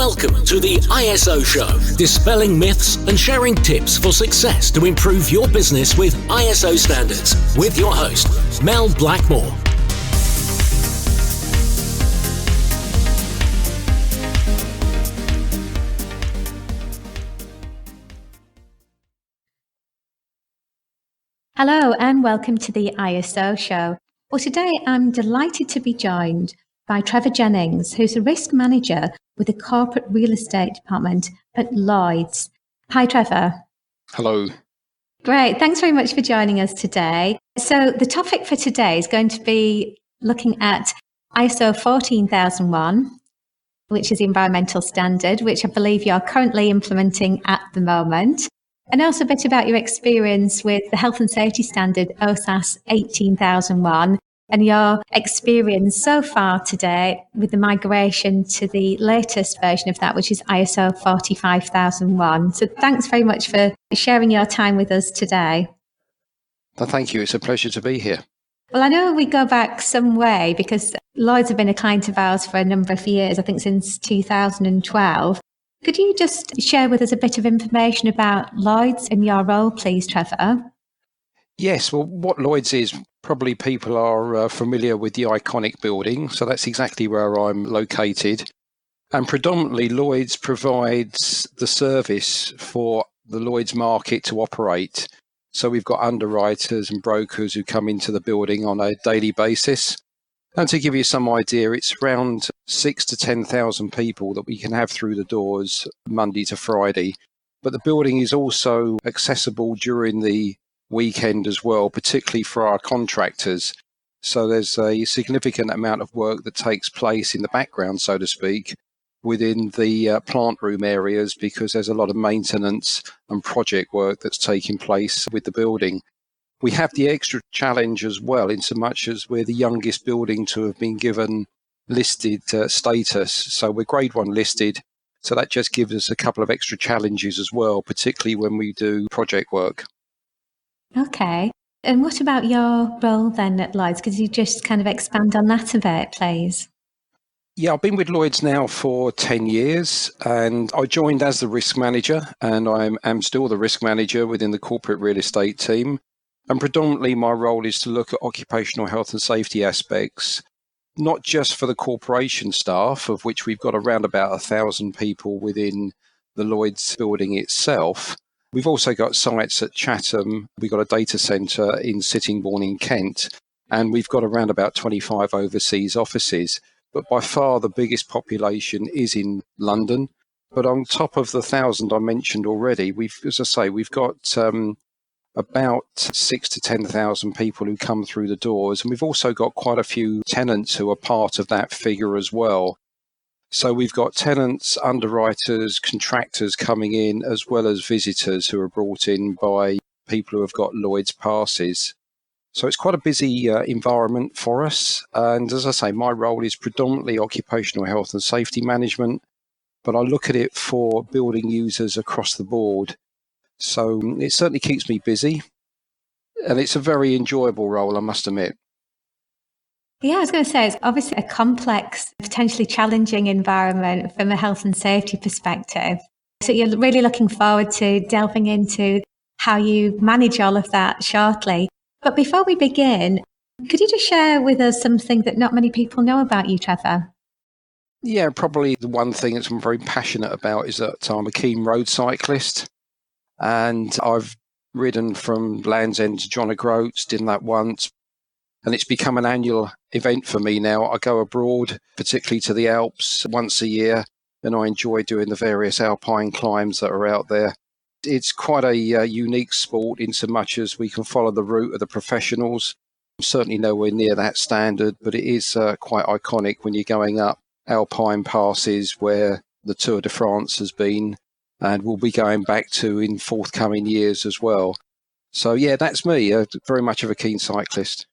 Welcome to the ISO Show, dispelling myths and sharing tips for success to improve your business with ISO standards, with your host, Mel Blackmore. Hello and welcome to the ISO Show. Well, today I'm delighted to be joined by Trevor Jennings, who's a risk manager with the corporate real estate department at Lloyd's. Hi, Trevor. Hello. Great. Thanks very much for joining us today. So the topic for today is going to be looking at ISO 14001, which is the environmental standard, which I believe you're currently implementing at the moment. And also a bit about your experience with the health and safety standard, OHSAS 18001, and your experience so far today with the migration to the latest version of that, which is ISO 45001. So thanks very much for sharing your time with us today. Well, thank you. It's a pleasure to be here. Well, I know we go back some way because Lloyd's have been a client of ours for a number of years, I think since 2012. Could you just share with us a bit of information about Lloyd's and your role, please, Trevor? Yes, well, what Lloyd's is, probably people are familiar with the iconic building, so that's exactly where I'm located. And predominantly, Lloyd's provides the service for the Lloyd's market to operate. So we've got underwriters and brokers who come into the building on a daily basis. And to give you some idea, it's around 6,000 to 10,000 people that we can have through the doors Monday to Friday. But the building is also accessible during the weekend as well, particularly for our contractors. So there's a significant amount of work that takes place in the background, so to speak, within the plant room areas, because there's a lot of maintenance and project work that's taking place with the building. We have the extra challenge as well, in so much as we're the youngest building to have been given listed status. So we're grade 1 listed. So that just gives us a couple of extra challenges as well, particularly when we do project work. Okay. And what about your role then at Lloyd's? Could you just kind of expand on that a bit, please? Yeah, I've been with Lloyd's now for 10 years, and I joined as the risk manager, and I am still the risk manager within the corporate real estate team. And predominantly my role is to look at occupational health and safety aspects, not just for the corporation staff, of which we've got around about 1,000 people within the Lloyd's building itself. We've also got sites at Chatham. We've got a data centre in Sittingbourne in Kent, and we've got around about 25 overseas offices. But by far the biggest population is in London. But on top of the 1,000 I mentioned already, we've got about 6,000 to 10,000 people who come through the doors. And we've also got quite a few tenants who are part of that figure as well. So we've got tenants, underwriters, contractors coming in, as well as visitors who are brought in by people who have got Lloyd's passes. So it's quite a busy environment for us. And as I say, my role is predominantly occupational health and safety management, but I look at it for building users across the board. So it certainly keeps me busy, and it's a very enjoyable role, I must admit. Yeah, I was going to say, it's obviously a complex, potentially challenging environment from a health and safety perspective. So you're really looking forward to delving into how you manage all of that shortly. But before we begin, could you just share with us something that not many people know about you, Trevor? Yeah, probably the one thing that I'm very passionate about is that I'm a keen road cyclist. And I've ridden from Land's End to John O'Groats, did that once. And it's become an annual event for me now. I go abroad, particularly to the Alps, once a year, and I enjoy doing the various alpine climbs that are out there. It's quite a unique sport in so much as we can follow the route of the professionals. I'm certainly nowhere near that standard, but it is quite iconic when you're going up alpine passes where the Tour de France has been, and we'll be going back to in forthcoming years as well. So yeah, that's me, very much of a keen cyclist.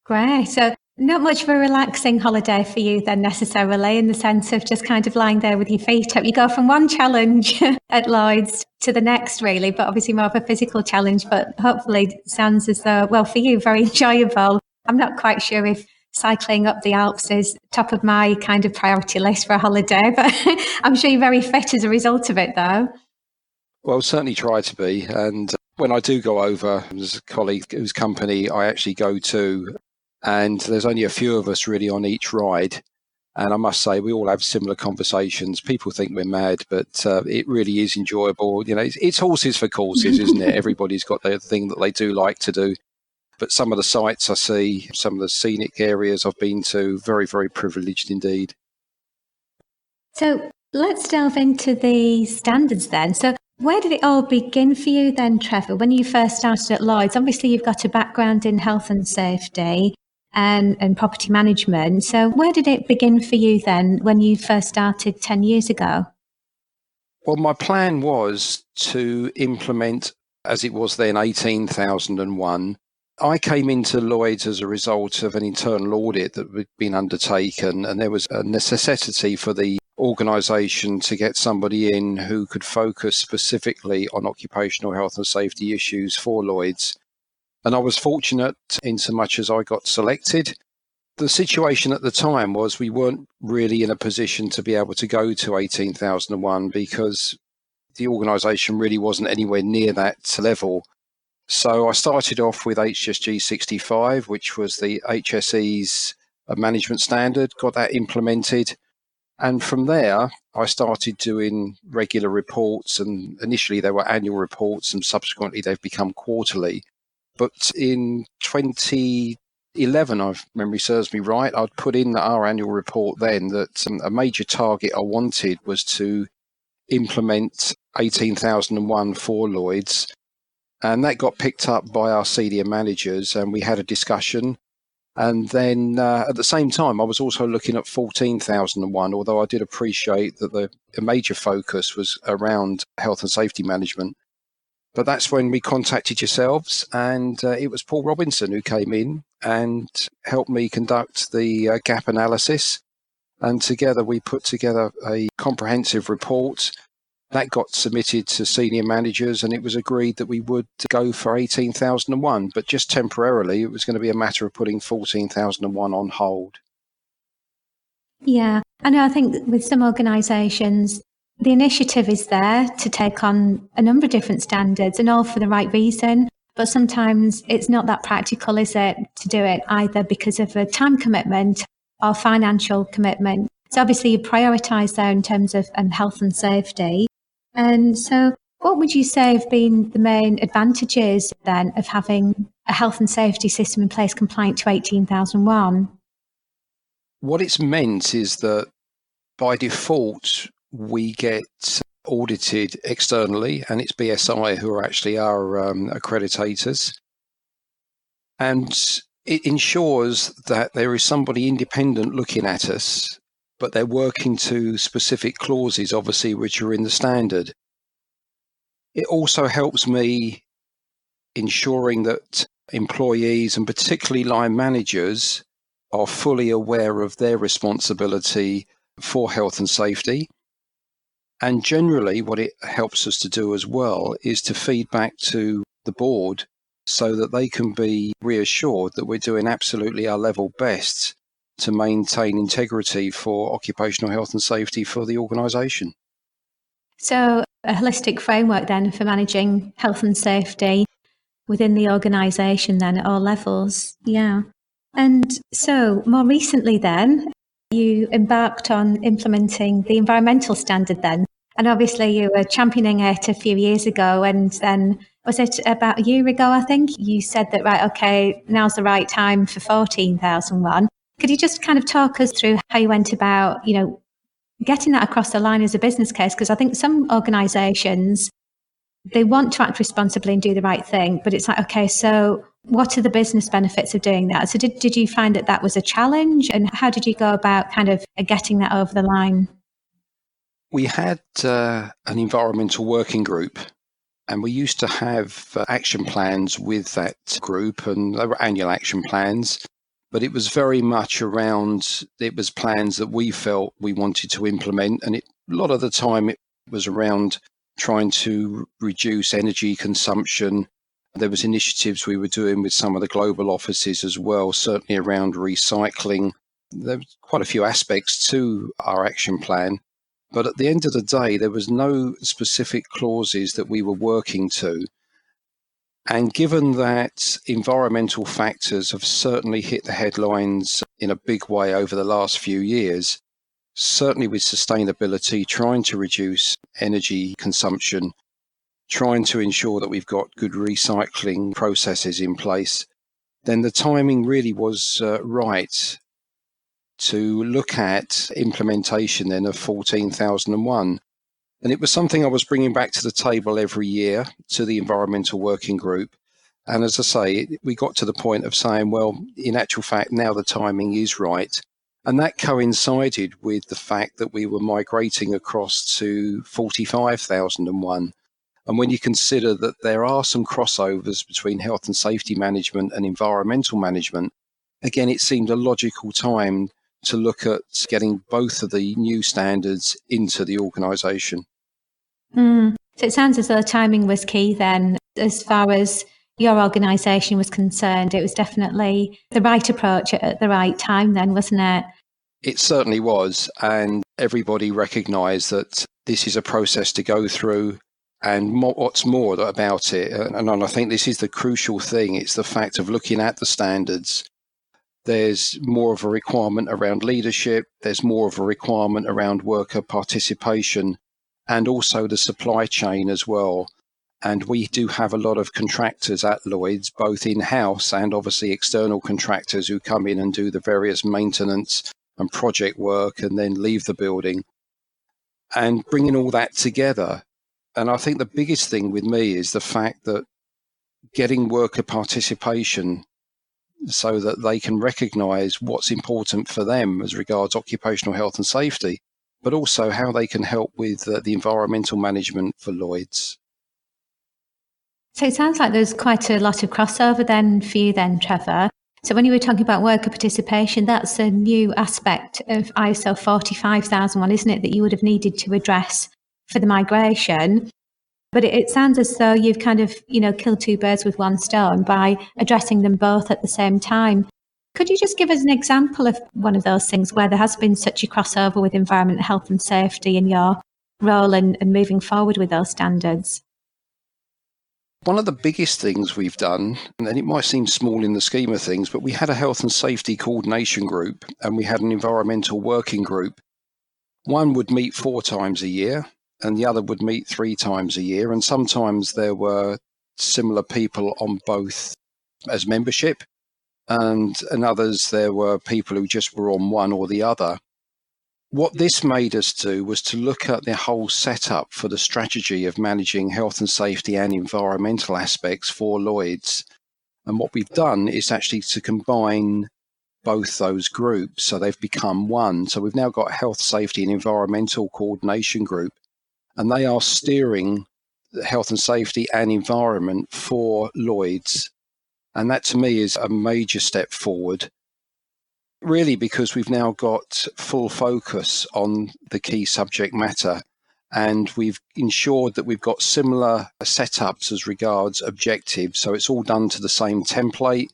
Great. So not much of a relaxing holiday for you then necessarily, in the sense of just kind of lying there with your feet up. You go from one challenge at Lloyd's to the next really, but obviously more of a physical challenge, but hopefully it sounds as though, well, for you, very enjoyable. I'm not quite sure if cycling up the Alps is top of my kind of priority list for a holiday, but I'm sure you're very fit as a result of it, though. Well, certainly try to be. And when I do go over, there's a colleague whose company I actually go to, and there's only a few of us really on each ride. And I must say, we all have similar conversations. People think we're mad, but it really is enjoyable. It's horses for courses, isn't it? Everybody's got their thing that they do like to do. But some of the sites I see, some of the scenic areas I've been to, very, very privileged indeed. So let's delve into the standards then. So where did it all begin for you then, Trevor, when you first started at Lloyd's? Obviously, you've got a background in health and safety and property management. So where did it begin for you then when you first started 10 years ago? Well, my plan was to implement, as it was then, 18,001. I came into Lloyd's as a result of an internal audit that had been undertaken, and there was a necessity for the organisation to get somebody in who could focus specifically on occupational health and safety issues for Lloyd's. And I was fortunate in so much as I got selected. The situation at the time was we weren't really in a position to be able to go to 18,001 because the organisation really wasn't anywhere near that level. So I started off with HSG 65, which was the HSE's management standard, got that implemented. And from there, I started doing regular reports, and initially they were annual reports and subsequently they've become quarterly. But in 2011, if memory serves me right, I'd put in our annual report then that a major target I wanted was to implement 18,001 for Lloyd's. And that got picked up by our senior managers and we had a discussion. And then at the same time, I was also looking at 14,001, although I did appreciate that the major focus was around health and safety management. But that's when we contacted yourselves, and it was Paul Robinson who came in and helped me conduct the gap analysis. And together we put together a comprehensive report that got submitted to senior managers, and it was agreed that we would go for 18,001, but just temporarily. It was going to be a matter of putting 14,001 on hold. Yeah, I know. I think with some organisations, the initiative is there to take on a number of different standards and all for the right reason. But sometimes it's not that practical, is it, to do it either because of a time commitment or financial commitment. So obviously you prioritise there in terms of health and safety. And so what would you say have been the main advantages then of having a health and safety system in place compliant to 18,001? What it's meant is that by default, we get audited externally, and it's BSI who are actually our accreditators. And it ensures that there is somebody independent looking at us, but they're working to specific clauses, obviously, which are in the standard. It also helps me ensuring that employees, and particularly line managers, are fully aware of their responsibility for health and safety. And generally, what it helps us to do as well is to feed back to the board so that they can be reassured that we're doing absolutely our level best to maintain integrity for occupational health and safety for the organisation. So a holistic framework then for managing health and safety within the organisation then at all levels. Yeah. And so more recently then, you embarked on implementing the environmental standard then. And obviously you were championing it a few years ago, and then was it about a year ago, I think, you said that, right, okay, now's the right time for 14,001. Could you just kind of talk us through how you went about, getting that across the line as a business case? Because I think some organisations, they want to act responsibly and do the right thing, but it's like, okay, so what are the business benefits of doing that? So did you find that was a challenge, and how did you go about kind of getting that over the line? We had an environmental working group, and we used to have action plans with that group, and they were annual action plans. But it was very much around, it was plans that we felt we wanted to implement. And a lot of the time it was around trying to reduce energy consumption, There was initiatives we were doing with some of the global offices as well, certainly around recycling. There were quite a few aspects to our action plan. But at the end of the day, there was no specific clauses that we were working to. And given that environmental factors have certainly hit the headlines in a big way over the last few years, certainly with sustainability, trying to reduce energy consumption, trying to ensure that we've got good recycling processes in place, then the timing really was right to look at implementation then of 14,001. And it was something I was bringing back to the table every year to the Environmental Working Group. And as I say, we got to the point of saying, well, in actual fact, now the timing is right. And that coincided with the fact that we were migrating across to 45,001. And when you consider that there are some crossovers between health and safety management and environmental management, again, it seemed a logical time to look at getting both of the new standards into the organisation. So it sounds as though timing was key then. As far as your organisation was concerned, it was definitely the right approach at the right time then, wasn't it? It certainly was. And everybody recognised that this is a process to go through. And what's more about it, and I think this is the crucial thing, it's the fact of looking at the standards. There's more of a requirement around leadership, there's more of a requirement around worker participation, and also the supply chain as well. And we do have a lot of contractors at Lloyd's, both in-house and obviously external contractors who come in and do the various maintenance and project work and then leave the building. And bringing all that together, and I think the biggest thing with me is the fact that getting worker participation so that they can recognise what's important for them as regards occupational health and safety, but also how they can help with the environmental management for Lloyd's. So it sounds like there's quite a lot of crossover then for you then, Trevor. So when you were talking about worker participation, that's a new aspect of ISO 45001, isn't it, that you would have needed to address for the migration? But it sounds as though you've kind of, killed two birds with one stone by addressing them both at the same time. Could you just give us an example of one of those things where there has been such a crossover with environment, health and safety in your role and moving forward with those standards? One of the biggest things we've done, and it might seem small in the scheme of things, but we had a health and safety coordination group and we had an environmental working group. One would meet 4 times a year and the other would meet 3 times a year. And sometimes there were similar people on both as membership, and in others there were people who just were on one or the other. What this made us do was to look at the whole setup for the strategy of managing health and safety and environmental aspects for Lloyd's. And what we've done is actually to combine both those groups, so they've become one. So we've now got a health, safety and environmental coordination group, and they are steering the health and safety and environment for Lloyd's. And that to me is a major step forward, really, because we've now got full focus on the key subject matter, and we've ensured that we've got similar setups as regards objectives. So it's all done to the same template,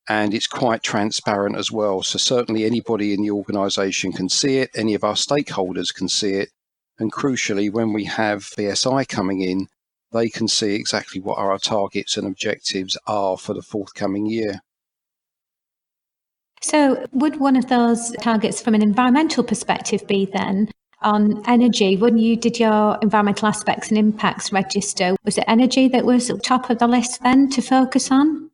and it's quite transparent as well. So certainly anybody in the organisation can see it, any of our stakeholders can see it, and crucially, when we have BSI coming in, they can see exactly what our targets and objectives are for the forthcoming year. So would one of those targets from an environmental perspective be then on energy? When you did your environmental aspects and impacts register, was it energy that was at the top of the list then to focus on?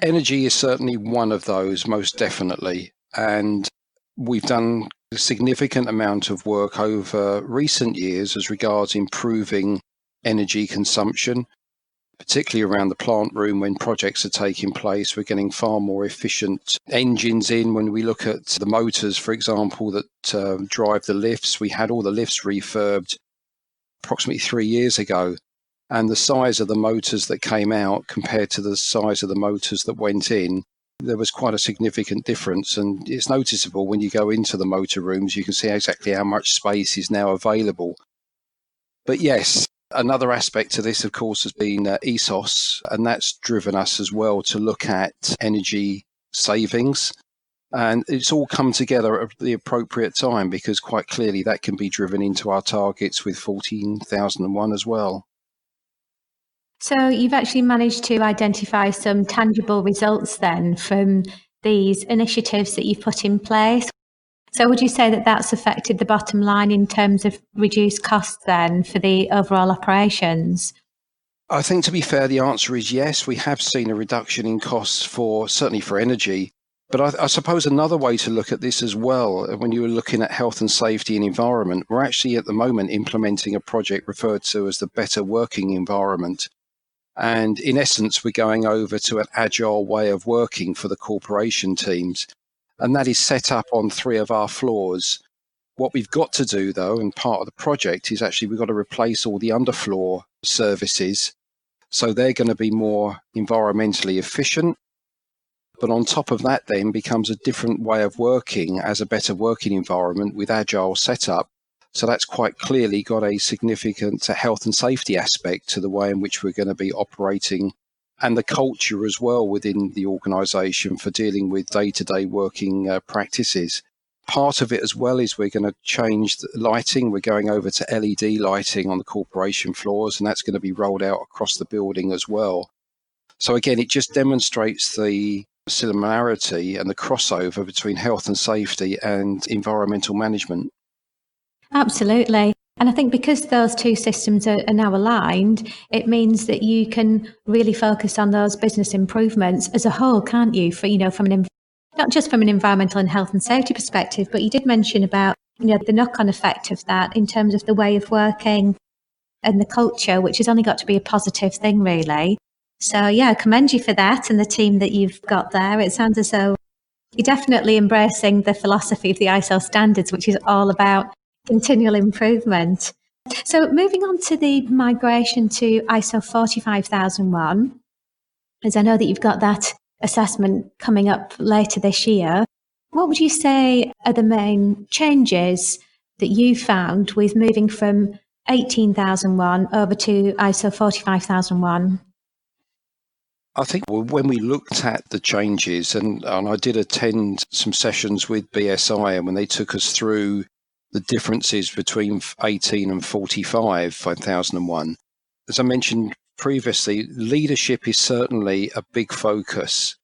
Energy is certainly one of those, most definitely. And we've done a significant amount of work over recent years as regards improving energy consumption, particularly around the plant room when projects are taking place. We're getting far more efficient engines in. When we look at the motors, for example, that drive the lifts, we had all the lifts refurbed approximately 3 years ago. And the size of the motors that came out compared to the size of the motors that went in, there was quite a significant difference. And it's noticeable when you go into the motor rooms, you can see exactly how much space is now available. But yes, Another aspect to this, of course, has been ESOS, and that's driven us as well to look at energy savings. And it's all come together at the appropriate time, because quite clearly that can be driven into our targets with 14,001 as well. So you've actually managed to identify some tangible results then from these initiatives that you've put in place. So would you say that that's affected the bottom line in terms of reduced costs then for the overall operations? I think, to be fair, the answer is yes. We have seen a reduction in costs certainly for energy. But I suppose another way to look at this as well, when you were looking at health and safety and environment, we're actually at the moment implementing a project referred to as the Better Working Environment. And in essence, we're going over to an agile way of working for the corporation teams. And that is set up on 3 of our floors. What we've got to do, though, and part of the project, is actually we've got to replace all the underfloor services. So they're going to be more environmentally efficient. But on top of that then becomes a different way of working as a better working environment with agile setup. So that's quite clearly got a significant health and safety aspect to the way in which we're going to be operating, and the culture as well within the organisation for dealing with day-to-day working practices. Part of it as well is we're going to change the lighting. We're going over to LED lighting on the corporation floors, and that's going to be rolled out across the building as well. So again, it just demonstrates the similarity and the crossover between health and safety and environmental management. Absolutely. And I think because those two systems are now aligned, it means that you can really focus on those business improvements as a whole, can't you? For, from not just from an environmental and health and safety perspective, but you did mention about, the knock-on effect of that in terms of the way of working and the culture, which has only got to be a positive thing, really. So, yeah, I commend you for that and the team that you've got there. It sounds as though you're definitely embracing the philosophy of the ISO standards, which is all about continual improvement. So moving on to the migration to ISO 45001, as I know that you've got that assessment coming up later this year, what would you say are the main changes that you found with moving from 18,001 over to ISO 45001? I think when we looked at the changes, and I did attend some sessions with BSI, and when they took us through the differences between 18 and 5001. As I mentioned previously, leadership is certainly a big focus.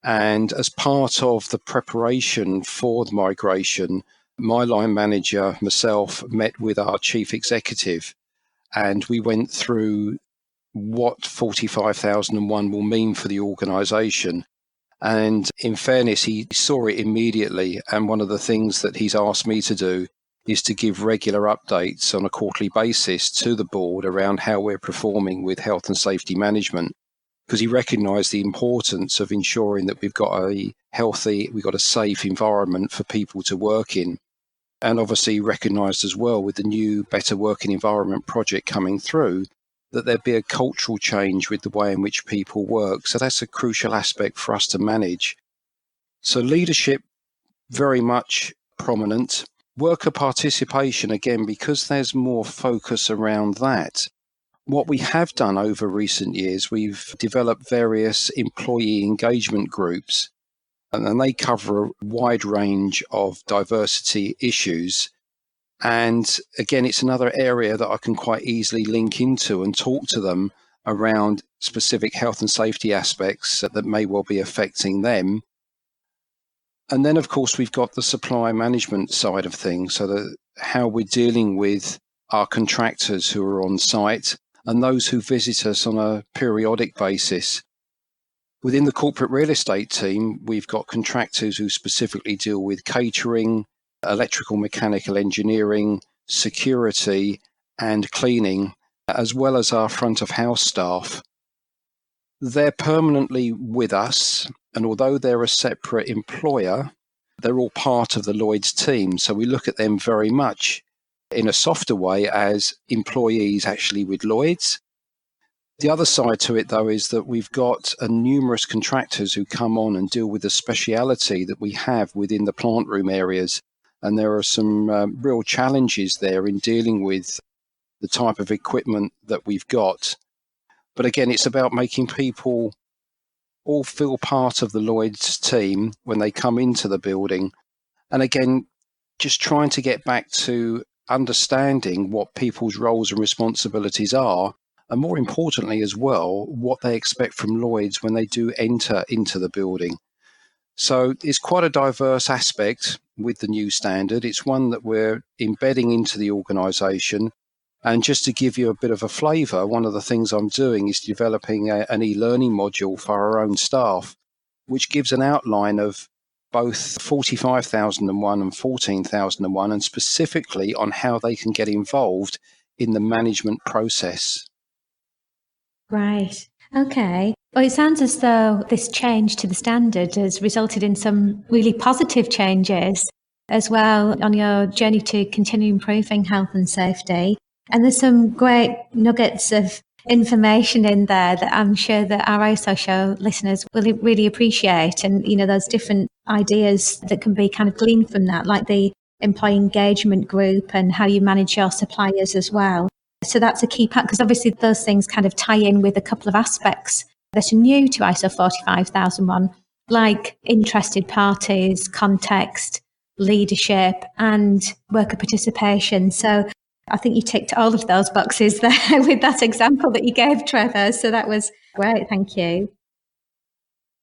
And as part of the preparation for the migration, my line manager, myself, met with our chief executive, and we went through what 45001 will mean for the organisation. And in fairness, he saw it immediately. And one of the things that he's asked me to do is to give regular updates on a quarterly basis to the board around how we're performing with health and safety management, because he recognised the importance of ensuring that we've got a safe environment for people to work in. And obviously recognised as well, with the new Better Working Environment project coming through, that there'd be a cultural change with the way in which people work. So that's a crucial aspect for us to manage. So leadership, very much prominent. Worker participation, again, because there's more focus around that. What we have done over recent years, we've developed various employee engagement groups, and they cover a wide range of diversity issues. And again, it's another area that I can quite easily link into and talk to them around specific health and safety aspects that may well be affecting them. And then, of course, we've got the supply management side of things, so that how we're dealing with our contractors who are on site and those who visit us on a periodic basis. Within the corporate real estate team, we've got contractors who specifically deal with catering, electrical mechanical engineering, security and cleaning, as well as our front of house staff. They're permanently with us, and although they're a separate employer, they're all part of the Lloyd's team. So we look at them very much in a softer way as employees actually with Lloyd's. The other side to it, though, is that we've got numerous contractors who come on and deal with the speciality that we have within the plant room areas. And there are some real challenges there in dealing with the type of equipment that we've got. But again, it's about making people all feel part of the Lloyd's team when they come into the building. And again, just trying to get back to understanding what people's roles and responsibilities are, and more importantly as well, what they expect from Lloyd's when they do enter into the building. So it's quite a diverse aspect with the new standard. It's one that we're embedding into the organisation. And just to give you a bit of a flavour, one of the things I'm doing is developing an e-learning module for our own staff, which gives an outline of both 45,001 and 14,001, and specifically on how they can get involved in the management process. Right. Okay. Well, it sounds as though this change to the standard has resulted in some really positive changes as well on your journey to continue improving health and safety. And there's some great nuggets of information in there that I'm sure that our ISO show listeners will really appreciate. And, those different ideas that can be kind of gleaned from that, like the employee engagement group and how you manage your suppliers as well. So that's a key part, because obviously those things kind of tie in with a couple of aspects that are new to ISO 45001, like interested parties, context, leadership, and worker participation. So I think you ticked all of those boxes there with that example that you gave, Trevor. So that was great. Thank you.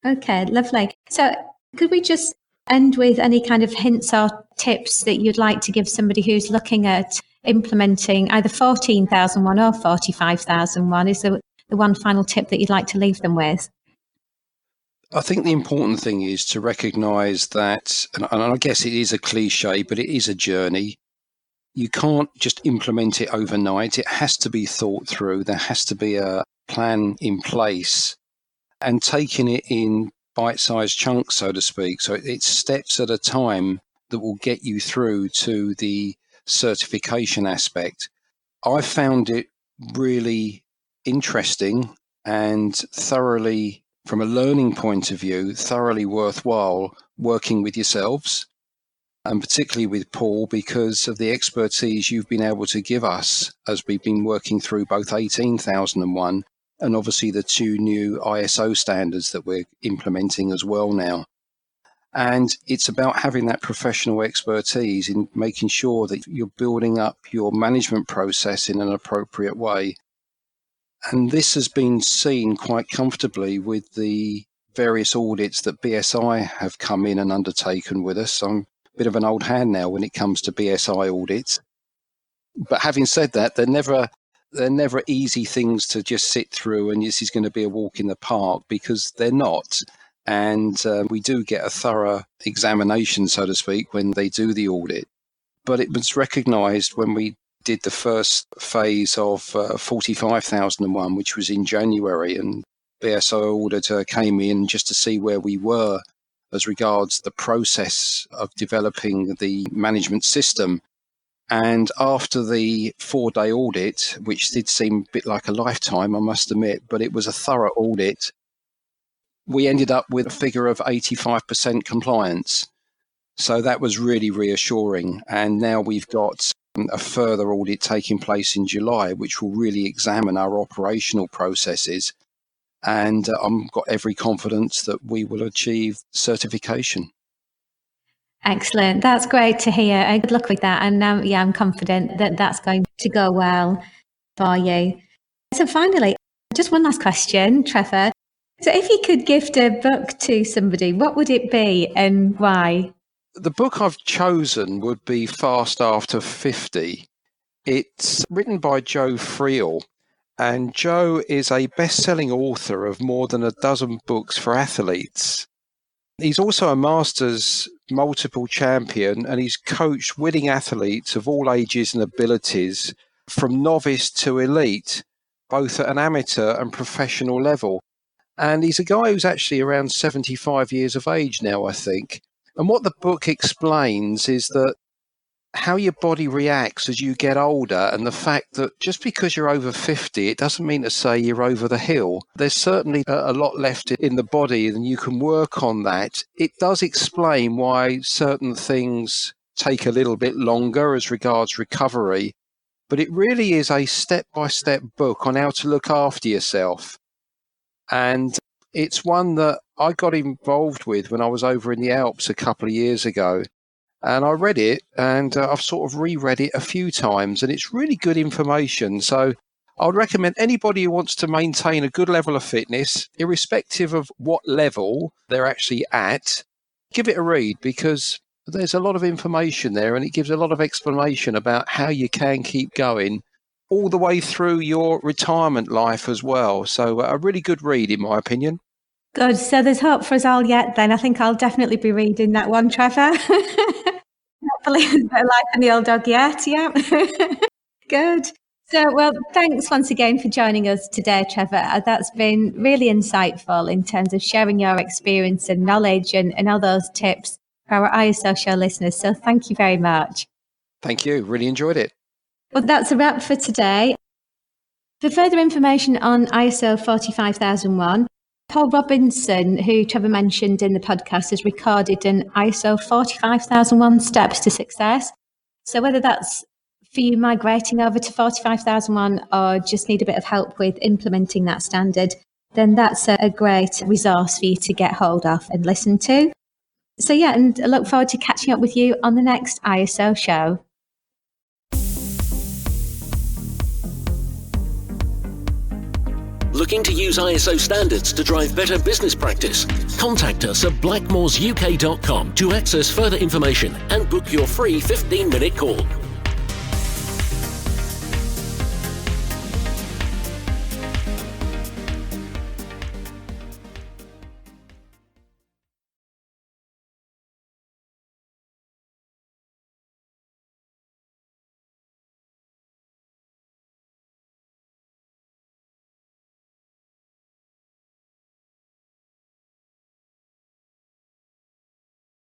Okay, lovely. So could we just end with any kind of hints or tips that you'd like to give somebody who's looking at implementing either 14,001 or 45,001? Is there the one final tip that you'd like to leave them with? I think the important thing is to recognise that, and I guess it is a cliche, but it is a journey. You can't just implement it overnight. It has to be thought through. There has to be a plan in place, and taking it in bite-sized chunks, so to speak. So it's steps at a time that will get you through to the certification aspect. I found it really interesting and thoroughly, from a learning point of view, thoroughly worthwhile working with yourselves, and particularly with Paul, because of the expertise you've been able to give us as we've been working through both 18,001 and obviously the two new ISO standards that we're implementing as well now. And it's about having that professional expertise in making sure that you're building up your management process in an appropriate way. And this has been seen quite comfortably with the various audits that BSI have come in and undertaken with us. I'm a bit of an old hand now when it comes to BSI audits. But having said that, they're never easy things to just sit through and this is going to be a walk in the park, because they're not. And we do get a thorough examination, so to speak, when they do the audit. But it was recognised when we did the first phase of 45,001, which was in January, and BSO auditor came in just to see where we were as regards the process of developing the management system. And after the 4-day audit, which did seem a bit like a lifetime, I must admit, but it was a thorough audit, we ended up with a figure of 85% compliance. So that was really reassuring. And now we've got a further audit taking place in July, which will really examine our operational processes. And I've got every confidence that we will achieve certification. Excellent. That's great to hear. Good luck with that. And I'm confident that that's going to go well for you. So finally, just one last question, Trevor. So if you could gift a book to somebody, what would it be and why? The book I've chosen would be Fast After 50. It's written by Joe Friel, and Joe is a best-selling author of more than a dozen books for athletes. He's also a Masters multiple champion, and he's coached winning athletes of all ages and abilities from novice to elite, both at an amateur and professional level. And he's a guy who's actually around 75 years of age now, I think. And what the book explains is that how your body reacts as you get older, and the fact that just because you're over 50, it doesn't mean to say you're over the hill. There's certainly a lot left in the body, and you can work on that. It does explain why certain things take a little bit longer as regards recovery. but it really is a step-by-step book on how to look after yourself. And it's one that I got involved with when I was over in the Alps a couple of years ago. And I read it, and I've sort of reread it a few times, and it's really good information. So I would recommend anybody who wants to maintain a good level of fitness, irrespective of what level they're actually at, give it a read, because there's a lot of information there, and it gives a lot of explanation about how you can keep going all the way through your retirement life as well. So a really good read, in my opinion. Good. So there's hope for us all yet then. I think I'll definitely be reading that one, Trevor. Hopefully there's no life in the old dog yet. Yeah. Good. So, well, thanks once again for joining us today, Trevor. That's been really insightful in terms of sharing your experience and knowledge and all those tips for our ISO show listeners. So thank you very much. Thank you. Really enjoyed it. Well, that's a wrap for today. For further information on ISO 45001, Paul Robinson, who Trevor mentioned in the podcast, has recorded an ISO 45001 Steps to Success. So whether that's for you migrating over to 45001 or just need a bit of help with implementing that standard, then that's a great resource for you to get hold of and listen to. So yeah, and I look forward to catching up with you on the next ISO show. Looking to use ISO standards to drive better business practice? Contact us at blackmoresuk.com to access further information and book your free 15-minute call.